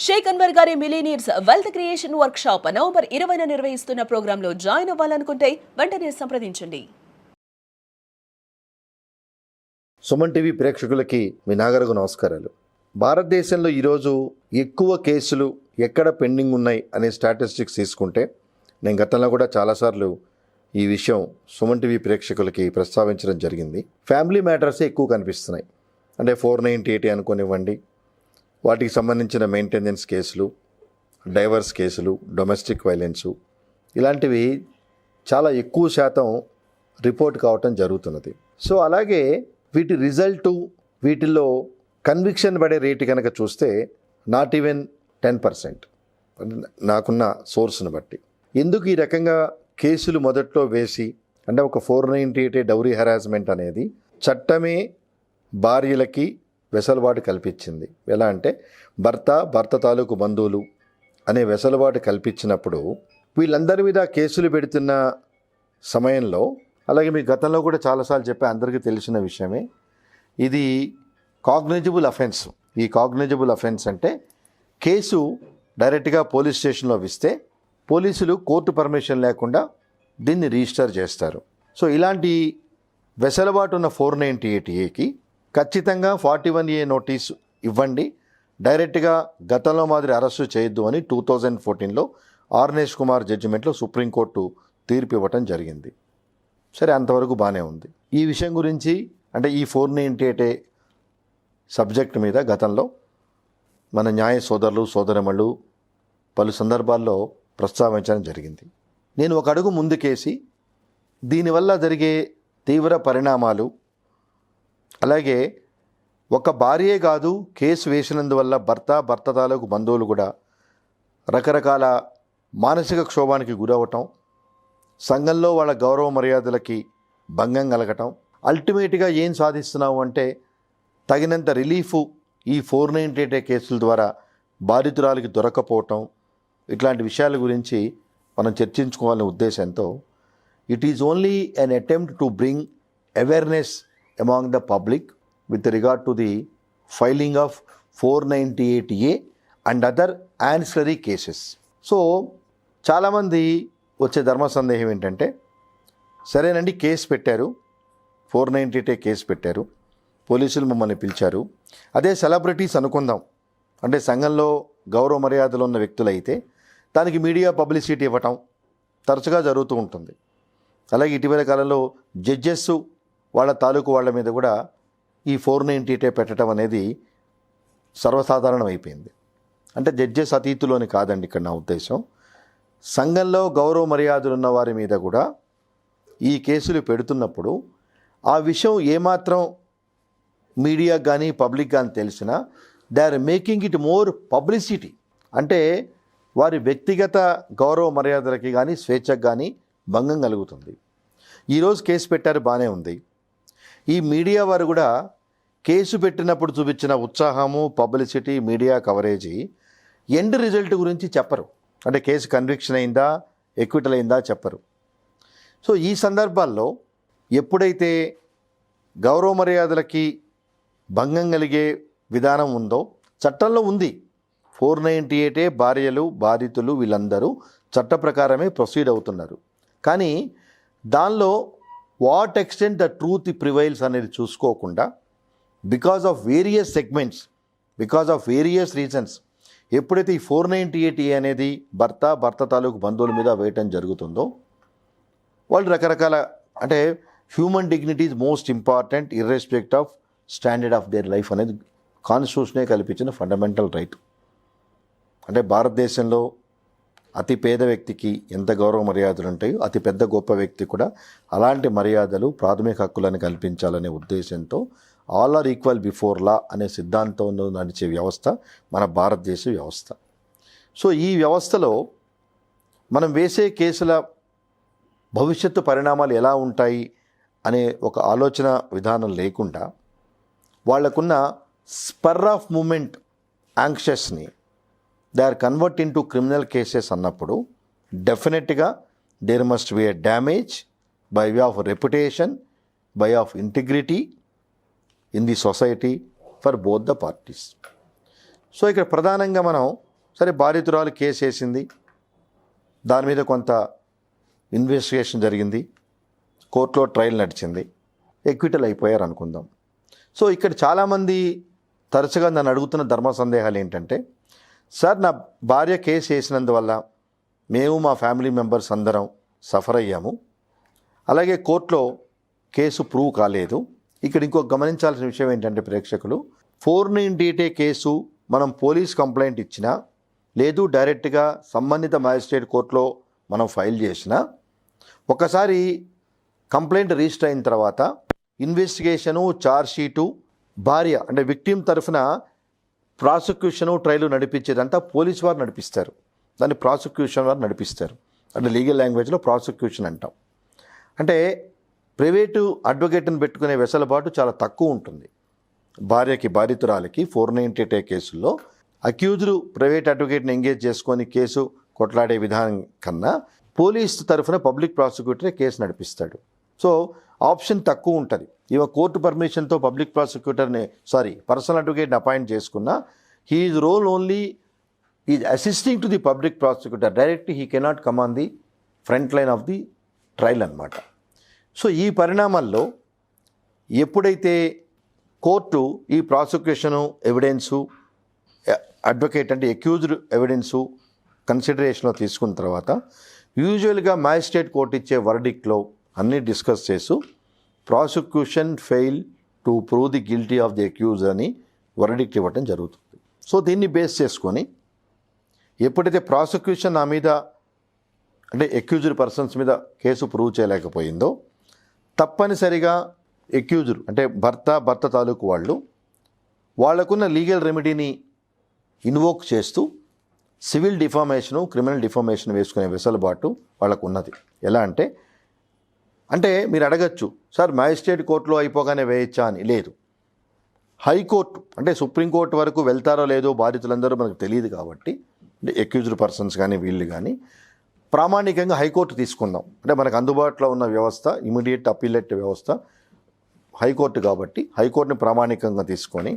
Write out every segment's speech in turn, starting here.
షేక్ అన్వర్ గారి millionaires wealth creation workshop November 20న నిర్వహిస్తున్న ప్రోగ్రాంలో జాయిన్ అవ్వాలనుకుంటే వెంటనే సంప్రదించండి. సుమన్ టీవీ ప్రేక్షకులకి మీ నాగరకు నమస్కారాలు. భారతదేశంలో ఈరోజు ఎక్కువ కేసులు ఎక్కడ పెండింగ్ ఉన్నాయి అనే స్టాటిస్టిక్స్ తీసుకుంటే, నేను గతంలో కూడా చాలాసార్లు ఈ విషయం సుమన్ టీవీ ప్రేక్షకులకి ప్రస్తావించడం జరిగింది. ఫ్యామిలీ మ్యాటర్సే ఎక్కువ కనిపిస్తున్నాయి. అంటే 498 అనుకోనివ్వండి, వాటికి సంబంధించిన మెయింటెనెన్స్ కేసులు, డైవర్స్ కేసులు, డొమెస్టిక్ వైలెన్సు, ఇలాంటివి చాలా ఎక్కువ శాతం రిపోర్ట్ కావటం జరుగుతున్నది. సో అలాగే వీటి రిజల్టు, వీటిల్లో కన్విక్షన్ పడే రేటు కనుక చూస్తే నాట్ ఈవెన్ 10%, నాకున్న సోర్స్ని బట్టి. ఎందుకు ఈ రకంగా కేసులు మొదట్లో వేసి, అంటే ఒక 498 డౌరీ హెరాస్మెంట్ అనేది చట్టమే భార్యలకి వెసలుబాటు కల్పించింది. ఎలా అంటే భర్త తాలూకు బంధువులు అనే వెసలుబాటు కల్పించినప్పుడు వీళ్ళందరి మీద కేసులు పెడుతున్న సమయంలో, అలాగే మీ గతంలో కూడా చాలాసార్లు చెప్పే అందరికీ తెలిసిన విషయమే, ఇది కాగ్నిజబుల్ అఫెన్స్. ఈ కాగ్నిజబుల్ అఫెన్స్ అంటే కేసు డైరెక్ట్గా పోలీస్ స్టేషన్లో ఇస్తే పోలీసులు కోర్టు పర్మిషన్ లేకుండా దీన్ని రిజిస్టర్ చేస్తారు. సో ఇలాంటి వెసలుబాటు ఉన్న 498Aకి ఖచ్చితంగా 41A నోటీసు ఇవ్వండి, డైరెక్ట్గా గతంలో మాదిరి అరెస్టు చేయొద్దు అని 2014లో ఆర్నేష్ కుమార్ జడ్జిమెంట్లో సుప్రీంకోర్టు తీర్పు ఇవ్వటం జరిగింది. సరే, అంతవరకు బాగానే ఉంది. ఈ విషయం గురించి, అంటే ఈ 498A సబ్జెక్ట్ మీద గతంలో మన న్యాయ సోదరులు సోదరిమణులు పలు సందర్భాల్లో ప్రస్తావించడం జరిగింది. నేను ఒక అడుగు ముందుకేసి దీనివల్ల జరిగే తీవ్ర పరిణామాలు, అలాగే ఒక భార్యే కాదు, కేసు వేసినందువల్ల భర్త తాలూకు బంధువులు కూడా రకరకాల మానసిక క్షోభానికి గురవటం, సంఘంలో వాళ్ళ గౌరవ మర్యాదలకి భంగం కలగటం, అల్టిమేట్గా ఏం సాధిస్తున్నావు అంటే తగినంత రిలీఫ్ ఈ 498A కేసుల ద్వారా బాధితురాలకి దొరకపోవటం, ఇట్లాంటి విషయాల గురించి మనం చర్చించుకోవాలనే ఉద్దేశంతో it is only an attempt to bring awareness among the public with regard to the filing of 498A and other ancillary cases. So చాలామంది వచ్చే ధర్మ సందేహం ఏంటంటే, సరేనండి కేసు పెట్టారు, 498A కేసు పెట్టారు, పోలీసులు మమ్మల్ని పిలిచారు, అదే సెలబ్రిటీస్ అనుకుందాం, అంటే సంఘంలో గౌరవ మర్యాదలు ఉన్న వ్యక్తులైతే దానికి మీడియా పబ్లిసిటీ ఇవ్వటం తరచుగా జరుగుతూ ఉంటుంది. అలాగే ఇటీవల కాలంలో జడ్జెస్ వాళ్ళ తాలూకు వాళ్ళ మీద కూడా ఈ 498A పెట్టడం అనేది సర్వసాధారణం అయిపోయింది. అంటే జడ్జెస్ అతీతులు అని కాదండి ఇక్కడ నా ఉద్దేశం. సంఘంలో గౌరవ మర్యాదలు ఉన్న వారి మీద కూడా ఈ కేసులు పెడుతున్నప్పుడు ఆ విషయం ఏమాత్రం మీడియా కానీ పబ్లిక్ కానీ తెలిసినా they are making it more publicity. అంటే వారి వ్యక్తిగత గౌరవ మర్యాదలకి కానీ స్వేచ్ఛకు కానీ భంగం కలుగుతుంది. ఈరోజు కేసు పెట్టారు, బాగానే ఉంది. ఈ మీడియా వారు కూడా కేసు పెట్టినప్పుడు చూపించిన ఉత్సాహము, publicity, media coverage end result గురించి చెప్పరు. అంటే కేసు కన్విక్షన్ అయిందా, ఎక్విటల్ అయిందా చెప్పరు. సో ఈ సందర్భాల్లో ఎప్పుడైతే గౌరవ మర్యాదలకి భంగం కలిగే విధానం ఉందో, చట్టంలో ఉంది 498A భార్యలు, బాధితులు వీళ్ళందరూ చట్ట ప్రకారమే ప్రొసీడ్ అవుతున్నారు. కానీ దానిలో what extent the truth prevails అనేది చూసుకోకుండా because of various segments, because of various reasons ఎప్పుడైతే ఈ 498A అనేది భర్త తాలూకు బంధువుల మీద వేయటం జరుగుతుందో, వాళ్ళు రకరకాల, అంటే human dignity is most important irrespective of standard of their life అనేది కాన్స్టిట్యూషనే కల్పించిన ఫండమెంటల్ రైట్. అంటే భారతదేశంలో అతి పేద వ్యక్తికి ఎంత గౌరవ మర్యాదలు ఉంటాయో అతి పెద్ద గొప్ప వ్యక్తి కూడా అలాంటి మర్యాదలు, ప్రాథమిక హక్కులను కల్పించాలనే ఉద్దేశంతో all are equal before law అనే సిద్ధాంతంలో నడిచే వ్యవస్థ మన భారతదేశ వ్యవస్థ. సో ఈ వ్యవస్థలో మనం వేసే కేసుల భవిష్యత్తు పరిణామాలు ఎలా ఉంటాయి అనే ఒక ఆలోచన విధానం లేకుండా వాళ్లకున్న స్పర్ ఆఫ్ మూమెంట్ యాంక్షస్ని they are convert into criminal cases అన్నప్పుడు డెఫినెట్గా there must be a damage by way of reputation, by of integrity in the society for both the parties. So ఇక్కడ ప్రధానంగా మనం సరే బాధితురాలు కేసు వేసింది, దాని మీద కొంత ఇన్వెస్టిగేషన్ జరిగింది, కోర్టులో ట్రయల్ నడిచింది, ఎక్విటల్ అయిపోయారు అనుకుందాం. సో ఇక్కడ చాలామంది తరచుగా నన్ను అడుగుతున్న ధర్మ సందేహాలు ఏంటంటే, సార్ నా భార్య కేసు వేసినందువల్ల మేము మా ఫ్యామిలీ మెంబర్స్ అందరం సఫర్ అయ్యాము, అలాగే కోర్టులో కేసు ప్రూవ్ కాలేదు. ఇక్కడ ఇంకొక గమనించాల్సిన విషయం ఏంటంటే ప్రేక్షకులు, 498A కేసు మనం పోలీస్ కంప్లైంట్ ఇచ్చినా లేదు డైరెక్ట్గా సంబంధిత మ్యాజిస్ట్రేట్ కోర్టులో మనం ఫైల్ చేసినా, ఒకసారి కంప్లైంట్ రిజిస్టర్ అయిన తర్వాత ఇన్వెస్టిగేషను, ఛార్జ్షీటు, భార్య అంటే విక్టిమ్ తరఫున ప్రాసిక్యూషను, ట్రయల్ నడిపించేదంతా పోలీస్ వారు నడిపిస్తారు. దాన్ని ప్రాసిక్యూషన్ వారు నడిపిస్తారు. అంటే లీగల్ లాంగ్వేజ్లో ప్రాసిక్యూషన్ అంటాం. అంటే ప్రైవేటు అడ్వకేట్ని పెట్టుకునే వెసులుబాటు చాలా తక్కువ ఉంటుంది. భార్యకి, బాధితురాలకి 498A కేసుల్లో అక్యూజ్డ్ ప్రైవేట్ అడ్వకేట్ని ఎంగేజ్ చేసుకొని కేసు కొట్లాడే విధానం కన్నా పోలీసు తరఫున పబ్లిక్ ప్రాసిక్యూటరే కేసు నడిపిస్తాడు. సో ఆప్షన్ తక్కువ ఉంటుంది. ఇవ కోర్టు పర్మిషన్తో పబ్లిక్ ప్రాసిక్యూటర్ని పర్సనల్ అడ్వకేట్ని అపాయింట్ చేసుకున్నా his role only is assisting to the public prosecutor, directly he cannot come on the front line of the trial అన్నమాట. సో ఈ పరిణామాల్లో ఎప్పుడైతే కోర్టు ఈ ప్రాసిక్యూషను, ఎవిడెన్సు, అడ్వకేట్ అంటే అక్యూజ్డ్ ఎవిడెన్సు కన్సిడరేషన్లో తీసుకున్న తర్వాత యూజువల్గా మ్యాజిస్ట్రేట్ కోర్టు ఇచ్చే వర్డిక్ట్లో అన్నీ డిస్కస్ చేస్తూ prosecution fail to prove the guilty of the accuse అని వర్డిక్ట్ ఇవ్వటం జరుగుతుంది. సో దీన్ని బేస్ చేసుకొని ఎప్పుడైతే ప్రాసిక్యూషన్ నా మీద అంటే అక్యూజ్డ్ పర్సన్స్ మీద కేసు ప్రూవ్ చేయలేకపోయిందో, తప్పనిసరిగా అక్యూజ్డ్ అంటే భర్త తాలూకు వాళ్ళకున్న లీగల్ రెమెడీని ఇన్వోక్ చేస్తూ సివిల్ డిఫామేషను, క్రిమినల్ డిఫామేషన్ వేసుకునే వెసులుబాటు వాళ్ళకు ఉన్నది. ఎలా అంటే మీరు అడగచ్చు, సార్ మ్యాజిస్ట్రేట్ కోర్టులో అయిపోగానే వేయచ్చా అని. లేదు, హైకోర్టు అంటే సుప్రీంకోర్టు వరకు వెళ్తారో లేదో బాధితులందరూ మనకు తెలియదు కాబట్టి, అక్యూజ్డ్ పర్సన్స్ కానీ వీళ్ళు కానీ ప్రామాణికంగా హైకోర్టు తీసుకుందాం. అంటే మనకు అందుబాటులో ఉన్న వ్యవస్థ ఇమీడియట్ అప్పీలేట్ వ్యవస్థ హైకోర్టు కాబట్టి హైకోర్టుని ప్రామాణికంగా తీసుకొని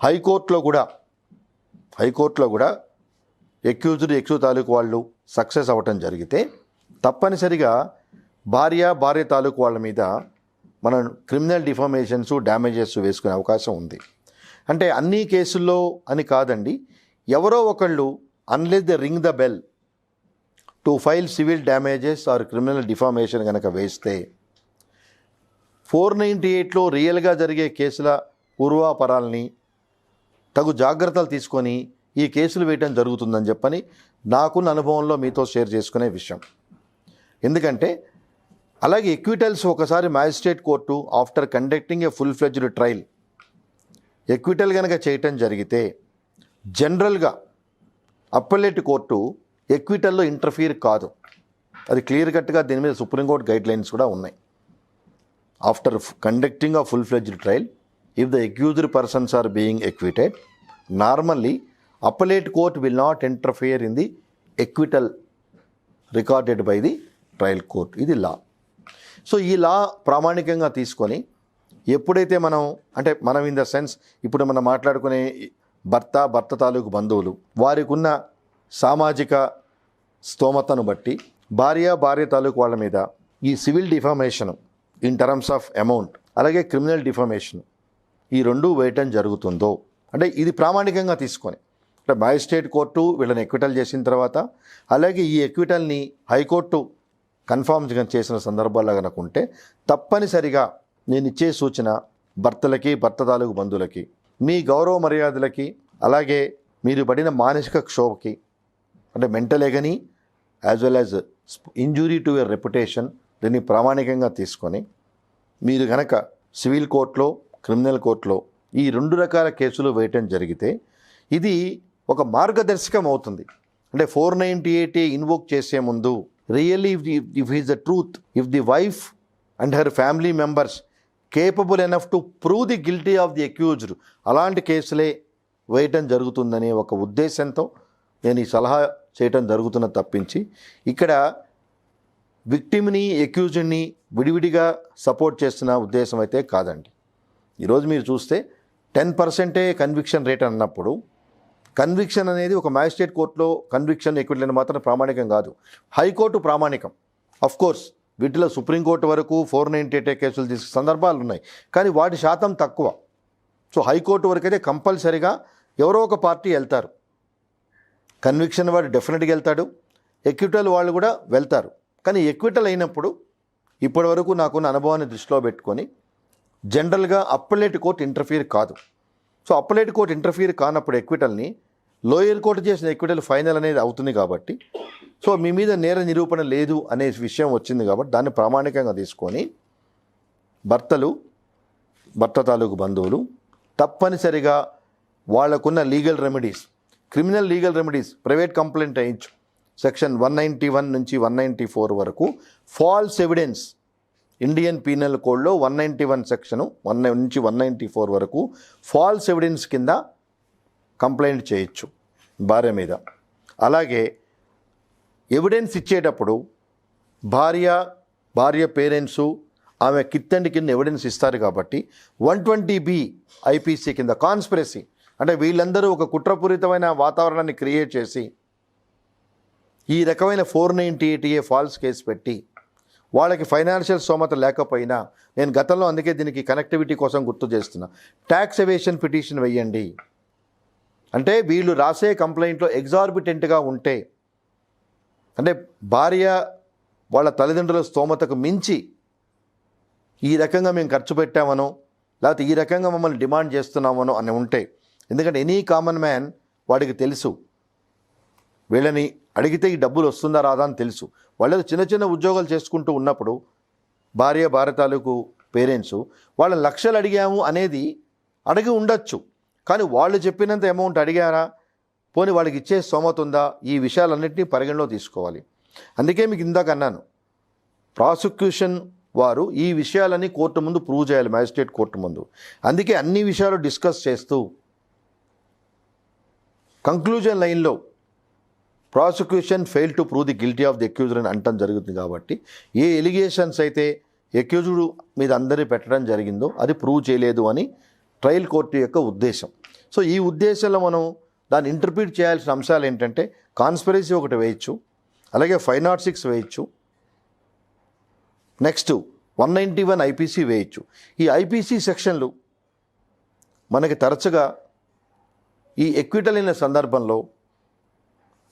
హైకోర్టులో కూడా అక్యూజ్డ్ తాలూకు వాళ్ళు సక్సెస్ అవ్వటం జరిగితే తప్పనిసరిగా భార్య తాలూకు వాళ్ళ మీద మనం క్రిమినల్ డిఫామేషన్స్, డ్యామేజెస్ వేసుకునే అవకాశం ఉంది. అంటే అన్ని కేసుల్లో అని కాదండి, ఎవరో ఒకళ్ళు unless they ring the bell to file civil damages or criminal defamation కనుక వేస్తే 498లో రియల్గా జరిగే కేసుల పూర్వాపరాలని తగు జాగ్రత్తలు తీసుకొని ఈ కేసులు వేయటం జరుగుతుందని చెప్పని నాకున్న అనుభవంలో మీతో షేర్ చేసుకునే విషయం. ఎందుకంటే అలాగే ఎక్విటల్స్ ఒకసారి మ్యాజిస్ట్రేట్ కోర్టు ఆఫ్టర్ కండక్టింగ్ ఏ ఫుల్ ఫ్లెడ్జ్డ్ ట్రయల్ ఎక్విటల్ కనుక చేయటం జరిగితే జనరల్గా అప్పలేట్ కోర్టు ఎక్విటల్లో ఇంటర్ఫియర్ కాదు. అది క్లియర్ కట్గా దీని మీద సుప్రీంకోర్టు గైడ్ లైన్స్ కూడా ఉన్నాయి. After conducting a full-fledged trial, if the accused persons are being acquitted, normally appellate court will not interfere in the acquittal recorded by the trial court. ఇది లా. So ఈ లా ప్రామాణికంగా తీసుకొని ఎప్పుడైతే మనం ఇన్ ద సెన్స్ ఇప్పుడు మనం మాట్లాడుకునే భర్త తాలూకు బంధువులు వారికి ఉన్న సామాజిక స్తోమతను బట్టి భార్య తాలూకు వాళ్ళ మీద ఈ civil defamation in terms of amount అలాగే క్రిమినల్ డిఫామేషన్ ఈ రెండు వేయటం జరుగుతుందో అంటే ఇది ప్రామాణికంగా తీసుకొని అంటే మ్యాజిస్ట్రేట్ కోర్టు వీళ్ళని ఎక్విటల్ చేసిన తర్వాత అలాగే ఈ ఎక్విటల్ని హైకోర్టు కన్ఫర్మ్ చేసిన సందర్భాల్లో కనుకుంటే తప్పనిసరిగా నేను ఇచ్చే సూచన భర్త తాలూకు బంధువులకి మీ గౌరవ మర్యాదలకి అలాగే మీరు పడిన మానసిక క్షోభకి అంటే mental agony as well as injury to your reputation దీన్ని ప్రామాణికంగా తీసుకొని మీరు కనుక సివిల్ కోర్టులో క్రిమినల్ కోర్టులో ఈ రెండు రకాల కేసులు వేయటం జరిగితే ఇది ఒక మార్గదర్శకం అవుతుంది. అంటే 498A ఇన్వోక్ చేసే ముందు really if is the truth, if the wife and her family members capable enough to prove the guilty of the accused అలాంటి కేసులే వేయటం జరుగుతుందనే ఒక ఉద్దేశంతో నేను ఈ సలహా చేయటం జరుగుతున్న తప్పించి ఇక్కడ విక్టిమ్ని అక్యూజ్డ్ని విడివిడిగా సపోర్ట్ చేస్తున్న ఉద్దేశం అయితే కాదండి. ఈరోజు మీరు చూస్తే 10% కన్విక్షన్ రేట్ అన్నప్పుడు కన్విక్షన్ అనేది ఒక మ్యాజిస్ట్రేట్ కోర్టులో కన్విక్షన్ ఎక్విటల్ మాత్రం ప్రామాణికం కాదు. హైకోర్టు ప్రామాణికం. అఫ్ కోర్స్ వీటిలో సుప్రీంకోర్టు వరకు 498 కేసులు తీసుకు సందర్భాలు ఉన్నాయి, కానీ వాటి శాతం తక్కువ. సో హైకోర్టు వరకు అయితే కంపల్సరీగా ఎవరో ఒక పార్టీ వెళ్తారు. కన్విక్షన్ వాడు డెఫినెట్గా వెళ్తాడు, ఎక్విటల్ వాళ్ళు కూడా వెళ్తారు. కానీ ఎక్విటల్ అయినప్పుడు ఇప్పటి వరకు నాకున్న అనుభవాన్ని దృష్టిలో పెట్టుకొని జనరల్గా అప్పలేట్ కోర్టు ఇంటర్ఫియర్ కాదు. సో అప్పలేట్ కోర్టు ఇంటర్ఫియర్ కానప్పుడు ఎక్విటల్ని లోయర్ కోర్టు చేసిన ఎక్విటల్ ఫైనల్ అనేది అవుతుంది కాబట్టి, సో మీ మీద నేర నిరూపణ లేదు అనే విషయం వచ్చింది కాబట్టి దాన్ని ప్రామాణికంగా తీసుకొని భర్త తాలూకు బంధువులు తప్పనిసరిగా వాళ్ళకున్న legal remedies, criminal legal remedies, private complaint వేయించు సెక్షన్ 191 నుంచి 194 వరకు, ఫాల్స్ ఎవిడెన్స్ ఇండియన్ పీనల్ కోడ్లో 191 సెక్షను 1 నుంచి 194 వరకు ఫాల్స్ ఎవిడెన్స్ కింద కంప్లైంట్ చేయొచ్చు భార్య మీద. అలాగే ఎవిడెన్స్ ఇచ్చేటప్పుడు భార్య పేరెంట్సు ఆమె కిత్తండి కింద ఎవిడెన్స్ ఇస్తారు కాబట్టి 120B ఐపీసీ కింద కాన్స్పిరసీ, అంటే వీళ్ళందరూ ఒక కుట్రపూరితమైన వాతావరణాన్ని క్రియేట్ చేసి ఈ రకమైన 498A ఫాల్స్ కేసు పెట్టి వాళ్ళకి ఫైనాన్షియల్ స్తోమత లేకపోయినా, నేను గతంలో అందుకే దీనికి కనెక్టివిటీ కోసం గుర్తు చేస్తున్నా, ట్యాక్స్ ఎవేషన్ పిటిషన్ వేయండి. అంటే వీళ్ళు రాసే కంప్లైంట్లో ఎగ్జార్బిటెంట్గా ఉంటే, అంటే భార్య వాళ్ళ తల్లిదండ్రుల స్తోమతకు మించి ఈ రకంగా మేము ఖర్చు పెట్టామనో లేకపోతే ఈ రకంగా మమ్మల్ని డిమాండ్ చేస్తున్నామనో అని ఉంటే, ఎందుకంటే ఎనీ కామన్ మ్యాన్ వాడికి తెలుసు వీళ్ళని అడిగితే ఈ డబ్బులు వస్తుందా రాదా అని తెలుసు. వాళ్ళు చిన్న చిన్న ఉద్యోగాలు చేసుకుంటూ ఉన్నప్పుడు భార్య తాలూకు పేరెంట్స్ వాళ్ళని లక్షలు అడిగాము అనేది అడిగి ఉండొచ్చు, కానీ వాళ్ళు చెప్పినంత అమౌంట్ అడిగారా, పోనీ వాళ్ళకి ఇచ్చే స్తోమత ఉందా, ఈ విషయాలన్నింటినీ పరిగణలో తీసుకోవాలి. అందుకే మీకు ఇందాక అన్నాను, ప్రాసిక్యూషన్ వారు ఈ విషయాలన్నీ కోర్టు ముందు ప్రూవ్ చేయాలి, మ్యాజిస్ట్రేట్ కోర్టు ముందు. అందుకే అన్ని విషయాలు డిస్కస్ చేస్తూ కంక్లూజన్ లైన్లో prosecution fail to prove the guilty of the accused అని అంటం జరుగుతుంది. కాబట్టి ఏ ఎలిగేషన్స్ అయితే అక్యూజ్డ్ మీద అందరి పెట్టడం జరిగిందో అది ప్రూవ్ చేయలేదు అని ట్రయల్ కోర్టు యొక్క ఉద్దేశం. సో ఈ ఉద్దేశంలో మనం దాన్ని ఇంటర్ప్రిట్ చేయాల్సిన అంశాలు ఏంటంటే, కాన్స్పిరసీ ఒకటి వేయచ్చు, అలాగే 506 వేయచ్చు, నెక్స్ట్ 191 ఐపీసీ వేయచ్చు. ఈ ఐపీసీ సెక్షన్లు మనకి తరచుగా ఈ ఎక్విటల్ అయిన సందర్భంలో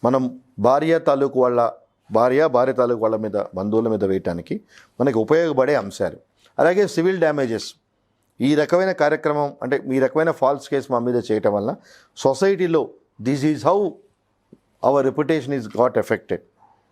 మనం భార్య తాలూకు వాళ్ళ మీద బంధువుల మీద వేయటానికి మనకి ఉపయోగపడే అంశాలు. అలాగే సివిల్ డ్యామేజెస్, ఈ రకమైన కార్యక్రమం అంటే ఈ రకమైన ఫాల్స్ కేసు మా మీద చేయటం వల్ల సొసైటీలో this is how our reputation is got affected.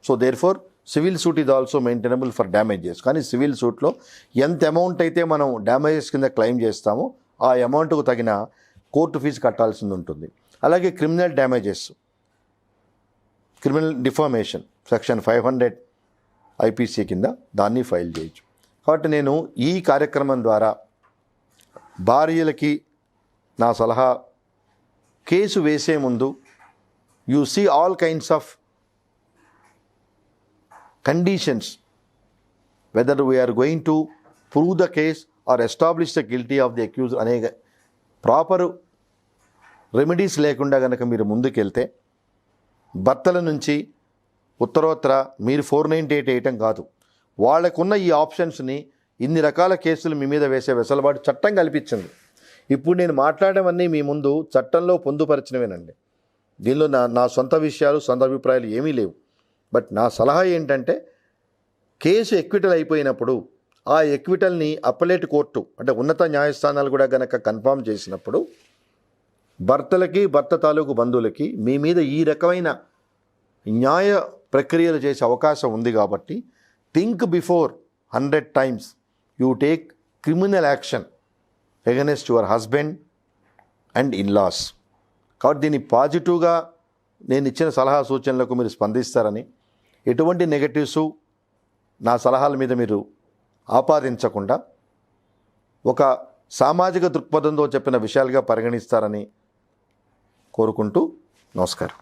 So therefore civil suit is also maintainable for damages. కానీ సివిల్ సూట్లో ఎంత అమౌంట్ అయితే మనం డ్యామేజెస్ కింద క్లెయిమ్ చేస్తామో ఆ అమౌంట్కు తగిన కోర్టు ఫీజు కట్టాల్సింది ఉంటుంది. అలాగే criminal damages, criminal defamation section 500 IPC కింద దాన్ని ఫైల్ చేయొచ్చు. కాబట్టి నేను ఈ కార్యక్రమం ద్వారా భార్యలకి నా సలహా, కేసు వేసే ముందు you see all kinds of conditions whether we are going to prove the case or establish the guilty of the accuse అనే ప్రాపర్ రెమెడీస్ లేకుండా కనుక మీరు ముందుకెళ్తే భర్తల నుంచి ఉత్తరోత్తర మీరు 498 వేయటం కాదు, వాళ్ళకున్న ఈ ఆప్షన్స్ని ఇన్ని రకాల కేసులు మీ మీద వేసే వెసులుబాటు చట్టం కల్పించింది. ఇప్పుడు నేను మాట్లాడేవన్నీ మీ ముందు చట్టంలో పొందుపరిచినవేనండి. దీనిలో నా సొంత విషయాలు, సొంత అభిప్రాయాలు ఏమీ లేవు. బట్ నా సలహా ఏంటంటే, కేసు ఎక్విటల్ అయిపోయినప్పుడు ఆ ఎక్విటల్ని అప్పలేట్ కోర్టు అంటే ఉన్నత న్యాయస్థానాలు కూడా కనుక కన్ఫర్మ్ చేసినప్పుడు భర్తలకి భర్త తాలూకు బంధువులకి మీ మీద ఈ రకమైన న్యాయ ప్రక్రియలు చేసే అవకాశం ఉంది. కాబట్టి think before 100 times you take criminal action against your husband and in laws. కాబట్టి దీన్ని పాజిటివ్గా నేను ఇచ్చిన సలహా సూచనలకు మీరు స్పందిస్తారని, ఎటువంటి నెగటివ్స్ నా సలహాల మీద మీరు ఆపాదించకుండా ఒక సామాజిక దృక్పథంతో చెప్పిన విషయాలుగా పరిగణిస్తారని కోరుకుంటూ నమస్కారం.